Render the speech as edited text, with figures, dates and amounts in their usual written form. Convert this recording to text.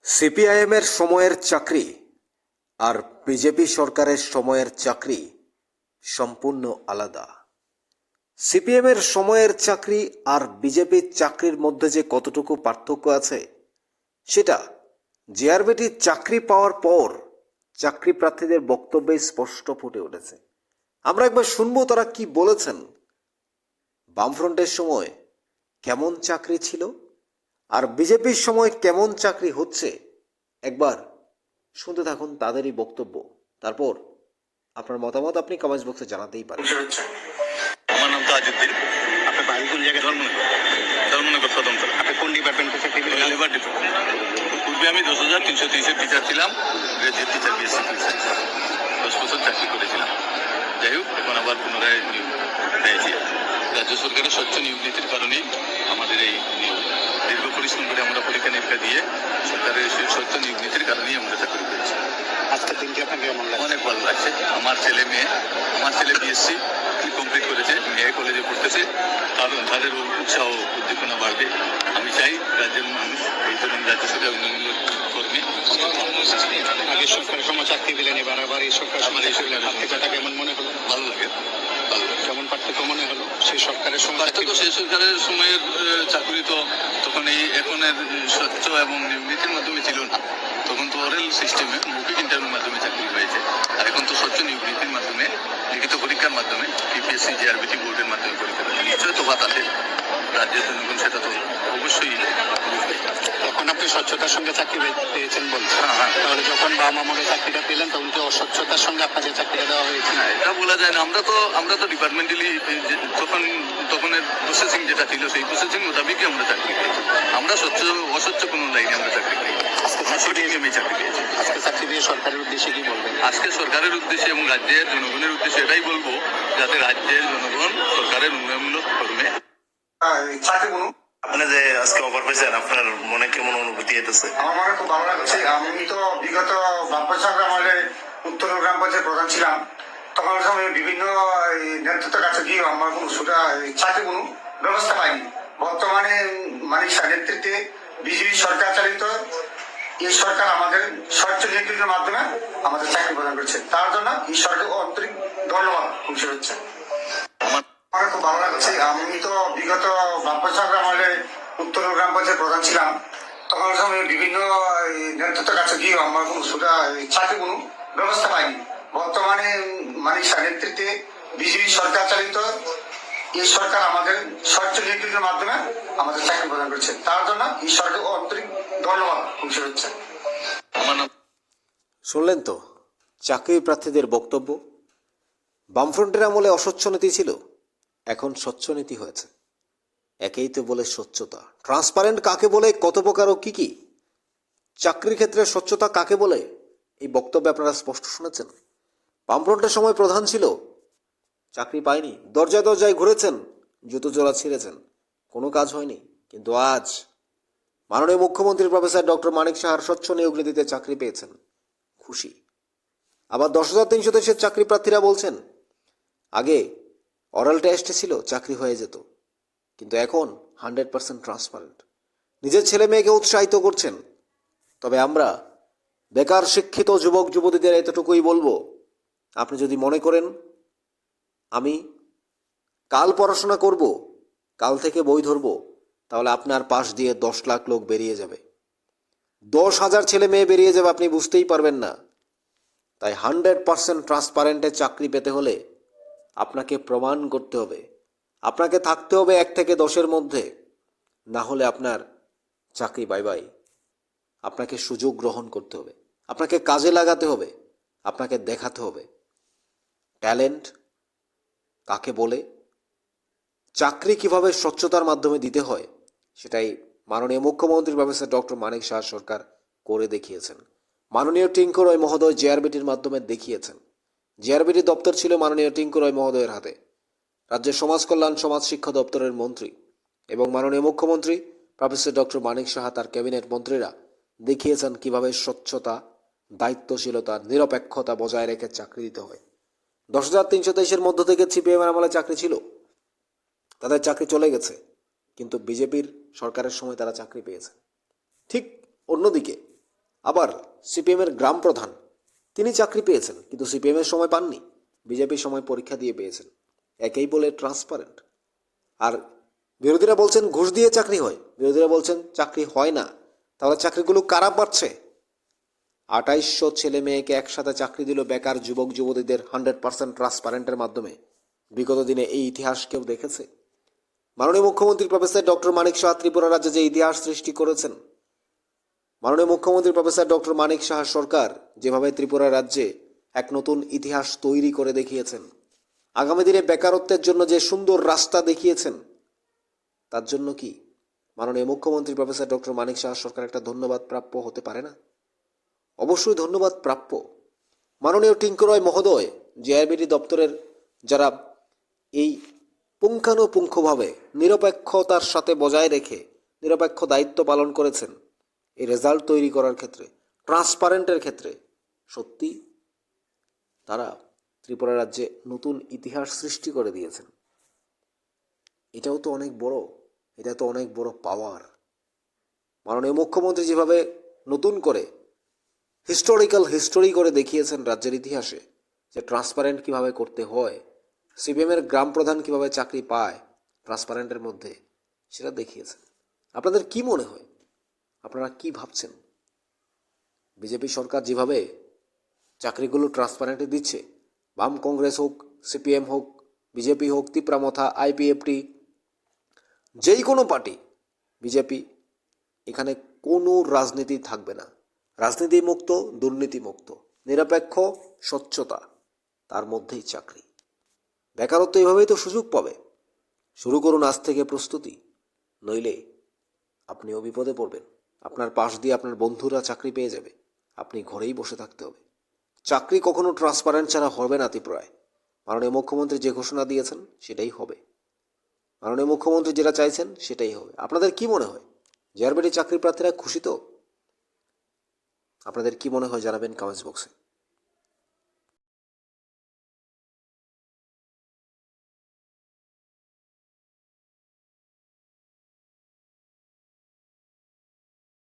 সিপিআইএমের সময়ের চাকরি আর বিজেপি সরকারের সময়ের চাকরি সম্পূর্ণ আলাদা। সিপিএমের সময়ের চাকরি আর বিজেপির চাকরির মধ্যে যে কতটুকু পার্থক্য আছে সেটা জেআরবিটি চাকরি পাওয়ার পর চাকরি প্রার্থীদের বক্তব্যে স্পষ্ট ফুটে উঠেছে। আমরা একবার শুনবো তারা কি বলেছেন। বামফ্রন্টের সময় কেমন চাকরি ছিল আর বিজেপির সময় কেমন চাকরি হচ্ছে, একবার শুনতে থাকুন তাদেরই বক্তব্য। তারপর আপনার মতামত আপনি কমেন্টস বক্সে জানাতেই পারেন। আমার নাম তাজউদ্দিন। আপনি বাড়ি কোন জায়গায়? ধর্মনগর সদমতলা। আপনি কোন ডিপার্টমেন্টে চাকরি করেন? Labour department. পূর্বে আমি 10,330-এর টিচার ছিলাম, গ্রাজুয়েট টিচার, বিএসসি ফিজিক্স। 10 বছর চাকরি করেছিলাম। যাই হোক, এখন আবার পুনরায় নিয়োগ পেয়েছি। রাজ্য সরকারের স্বচ্ছ নিয়োগ নীতির কারণেই আমাদের এই নিয়োগ। দীর্ঘ পরিশ্রম করে আমরা পরীক্ষা নিরীক্ষা দিয়ে সরকারের সেই স্বচ্ছ নিয়োগ নীতির কারণেই আমরা চাকরি পেয়েছি। আজকের দিনটি আপনাকে কেমন লাগছে? অনেক ভালো লাগছে। আমার ছেলে বিএসসি কমপ্লিট করেছে, মেয়ে কলেজে পড়তেছে, কারণ তাদের উৎসাহ উদ্দীপনা বাড়বে। আমি চাই রাজ্যের মানুষ এই ধরনের রাজ্য সরকার উন্নয়নমূলক কর্মী। আগে সরকারের সময় চাকরি দিলেন, এবার আবার এই সরকার আমার এই পার্থক্যটা কেমন মনে হলো? ভালো লাগে। কেমন পার্থক্য মনে হলো সেই সরকারের সময়? পার্থক্য সেই সরকারের সময়ের চাকরি তো তখন এই এখনের স্বচ্ছ এবং নীতির মাধ্যমে ছিল না। তখন তো ওরাল সিস্টেমে মৌখিক ইন্টারভিউর মাধ্যমে চাকরি হয়েছে, আর এখন তো স্বচ্ছ নিয়োগ নীতির মাধ্যমে লিখিত পরীক্ষার মাধ্যমে পিপিএসসি জেআরবিটি বোর্ডের মাধ্যমে পরীক্ষা দেয়। নিশ্চয় তো বাদ আছে রাজ্যের জনগণ, সেটা তো অবশ্যই। এখন আপনি স্বচ্ছতার সঙ্গে চাকরি পেয়েছেন বলছেন। হ্যাঁ, তাহলে যখন বাম আমলে চাকরিটা পেলেন তখন কি অস্বচ্ছতার সঙ্গে আপনাকে চাকরিটা দেওয়া হয়েছে? না, এটা বলা যায় না। আমরা তো ডিপার্টমেন্টালি তখনের প্রসেসিং যেটা ছিল সেই প্রসেসিং মোতাবেকই আমরা চাকরি পেয়েছি। আমরা অস্বচ্ছ কোনো লাইনে আমরা চাকরি পেয়েছি। আমি চাকরি পেয়েছি। আজকে চাকরি দিয়ে সরকারের উদ্দেশ্যে কি বলবেন? আজকে সরকারের উদ্দেশ্যে এবং রাজ্যের জনগণের উদ্দেশ্যে এটাই বলবো, যাতে রাজ্যের জনগণ সরকারের উন্নয়নমূলক কর্মে চাকরি বলুন। আপনি যে আজকে অফার পেয়েছেন, আপনার মনে কেমন অনুভূতি হইতেছে? আমার মনে খুব ভালো লাগছে। আমি তো বিগত বাপ্পাসাগর আমলে উত্তর গ্রাম পঞ্চায়েত প্রধান ছিলাম। তখন সময় বিভিন্ন নেতৃত্বের কাছে গিয়ে আমার কোনো চাকরি কোনো ব্যবস্থা পাইনি। বর্তমানে মানিক শাহ নেতৃত্বে বিজেপি সরকার চালিত এই সরকার আমাদের স্বচ্ছ নিয়োগের মাধ্যমে আমাদের চাকরি প্রদান করেছে। তার জন্য এই সরকার আন্তরিক ধন্যবাদ খুশি হচ্ছে। আমার খুব ভালো লাগছে। আমি তো বিগত বাপ্পাসাগর আমলে উত্তর গ্রাম পঞ্চায়েত প্রধান ছিলাম। তখন সময় বিভিন্ন নেতৃত্বের কাছে গিয়ে আমার কোনো চাকরি কোনো ব্যবস্থা পাইনি। বর্তমানে মানিক শাহ নেতৃত্বে বিজেপি সরকার চালিত এই সরকার আমাদের স্বচ্ছ নিয়োগের মাধ্যমে আমাদের চাকরি প্রদান করেছে। তার জন্য এই সরকার আন্তরিক ধন্যবাদ খুশি হচ্ছে। শুনলেন তো চাকরি প্রার্থীদের বক্তব্য। বামফ্রন্টের আমলে অস্বচ্ছ নীতি ছিল, এখন স্বচ্ছ নীতি হয়েছে। একেই তো বলে স্বচ্ছতা। ট্রান্সপারেন্ট কাকে বলে, কত প্রকার ও কি চাকরির ক্ষেত্রে স্বচ্ছতা কাকে বলে, এই বক্তব্যে আপনারা স্পষ্ট শুনেছেন। বামফ্রন্টের সময় প্রধান ছিল, চাকরি পায়নি, দরজায় দরজায় ঘুরেছেন, জুতো জোড়া ছিঁড়েছেন, কোনো কাজ হয়নি। কিন্তু আজ মাননীয় মুখ্যমন্ত্রী প্রফেসর ডক্টর মানিক সাহার স্বচ্ছ নিয়োগ নীতিতে চাকরি পেয়েছেন, খুশি। আবার 10,330-এর চাকরি প্রার্থীরা বলছেন, আগে অরাল টেস্ট ছিল, চাকরি হয়ে যেত, কিন্তু এখন 100% ট্রান্সপারেন্ট। নিজের ছেলে মেয়েকে উৎসাহিত করছেন। তবে আমরা বেকার শিক্ষিত যুবক যুবতীদের এতটুকুই বলবো, আপনি যদি মনে করেন আমি কাল পড়াশোনা করব, কাল থেকে বই ধরব, তাহলে আপনার পাশ দিয়ে 10 লাখ লোক বেরিয়ে যাবে, 10,000 ছেলে মেয়ে বেরিয়ে যাবে, আপনি বুঝতেই পারবেন না। তাই 100% ট্রান্সপারেন্টে চাকরি পেতে হলে আপনাকে প্রমাণ করতে হবে, আপনাকে থাকতে হবে 1 থেকে 10-এর মধ্যে, না হলে আপনার চাকরি বাই বাই। আপনাকে সুযোগ গ্রহণ করতে হবে, আপনাকে কাজে লাগাতে হবে, আপনাকে দেখাতে হবে ট্যালেন্ট কাকে বলে, চাকরি কিভাবে স্বচ্ছতার মাধ্যমে দিতে হয়, সেটাই মাননীয় মুখ্যমন্ত্রী প্রফেসর ডক্টর মানিক সাহা সরকার করে দেখিয়েছেন। মাননীয় টিঙ্কু রয় মহোদয় জেআরবিটির মাধ্যমে দেখিয়েছেন। জেআরবিটি দপ্তর ছিল মাননীয় টিঙ্কু রয় মহোদয়ের হাতে। রাজ্যের সমাজ কল্যাণ সমাজ শিক্ষা দপ্তরের মন্ত্রী এবং মাননীয় মুখ্যমন্ত্রী প্রফেসর ডক্টর মানিক সাহা তার ক্যাবিনেট মন্ত্রীরা দেখিয়েছেন কিভাবে স্বচ্ছতা, দায়িত্বশীলতা, নিরপেক্ষতা বজায় রেখে চাকরি দিতে হয়। 10,323-এর মধ্য থেকে সিপিএমের আমলে চাকরি ছিল, তাদের চাকরি চলে গেছে, কিন্তু বিজেপির সরকারের সময় তারা চাকরি পেয়েছে। ঠিক অন্যদিকে আবার সিপিএমের গ্রাম প্রধান তিনি চাকরি পেয়েছেন, কিন্তু সিপিএমের সময় পাননি, বিজেপির সময় পরীক্ষা দিয়ে পেয়েছেন। একেই বলে ট্রান্সপারেন্ট। আর বিরোধীরা বলছেন ঘুষ দিয়ে চাকরি হয়, বিরোধীরা বলছেন চাকরি হয় না। তাহলে চাকরিগুলো কারা পাচ্ছে? 2800 ছেলে মেয়েকে একসাথে চাকরি দিল বেকার যুবক যুবতীদের 100% ট্রান্সপারেন্টের মাধ্যমে। বিগত দিনে এই ইতিহাস কেউ দেখেছে? মাননীয় মুখ্যমন্ত্রী প্রফেসর ডক্টর মানিক সাহা ত্রিপুরা রাজ্যে যে ইতিহাস সৃষ্টি করেছেন, মাননীয় মুখ্যমন্ত্রী প্রফেসর ডক্টর মানিক সাহা সরকার যেভাবে ত্রিপুরা রাজ্যে এক নতুন ইতিহাস তৈরি করে দেখিয়েছেন, আগামী দিনে বেকারত্বের জন্য যে সুন্দর রাস্তা দেখিয়েছেন, তার জন্য কি মাননীয় মুখ্যমন্ত্রী প্রফেসর ডক্টর মানিক সাহা সরকার একটা ধন্যবাদ প্রাপ্য হতে পারে না? অবশ্যই ধন্যবাদ প্রাপ্য। মাননীয় টিঙ্কু রয় মহোদয় জেআইবিডি দপ্তরের যারা এই পুঙ্খানুপুঙ্খভাবে নিরপেক্ষতার সাথে বজায় রেখে নিরপেক্ষ দায়িত্ব পালন করেছেন এই রেজাল্ট তৈরি করার ক্ষেত্রে, ট্রান্সপারেন্টের ক্ষেত্রে, সত্যি তারা ত্রিপুরা রাজ্যে নতুন ইতিহাস সৃষ্টি করে দিয়েছেন। এটাও তো অনেক বড়, এটা তো অনেক বড় পাওয়ার। মাননীয় মুখ্যমন্ত্রী যেভাবে নতুন করে হিস্টোরি করে দেখিয়েছেন রাজ্যের ইতিহাসে যে ট্রান্সপারেন্ট কিভাবে করতে হয়, সিপিএমের গ্রাম প্রধান কিভাবে চাকরি পায় ট্রান্সপারেন্টের মধ্যে, সেটা দেখিয়েছেন। আপনাদের কি মনে হয়? আপনারা কি ভাবছেন? বিজেপি সরকার যেভাবে চাকরিগুলো ট্রান্সপারেন্টে দিচ্ছে, বাম কংগ্রেস হোক, সিপিএম হোক, বিজেপি হোক, তিপ্রামথা, আইপিএফটি, যেই কোনো পার্টি, বিজেপি, এখানে কোনো রাজনীতি থাকবে না। রাজনীতি মুক্ত, দুর্নীতি মুক্ত, নিরপেক্ষ, স্বচ্ছতা, তার মধ্যেই চাকরি। বেকারত্ব এভাবেই তো সুযোগ পাবে। শুরু করুন আজ থেকে প্রস্তুতি, নইলে আপনিও বিপদে পড়বেন। আপনার পাশ দিয়ে আপনার বন্ধুরা চাকরি পেয়ে যাবে, আপনি ঘরেই বসে থাকতে হবে। চাকরি কখনো ট্রান্সপারেন্ট ছাড়া হবে না ত্রিপুরায়। মাননীয় মুখ্যমন্ত্রী যে ঘোষণা দিয়েছেন সেটাই হবে, মাননীয় মুখ্যমন্ত্রী যেটা চাইছেন সেটাই হবে। আপনাদের কি মনে হয়? জেআরবিডি চাকরি প্রার্থীরা খুশি তো? আপনাদের কি মনে হয় জানাবেন কমেন্টস বক্সে।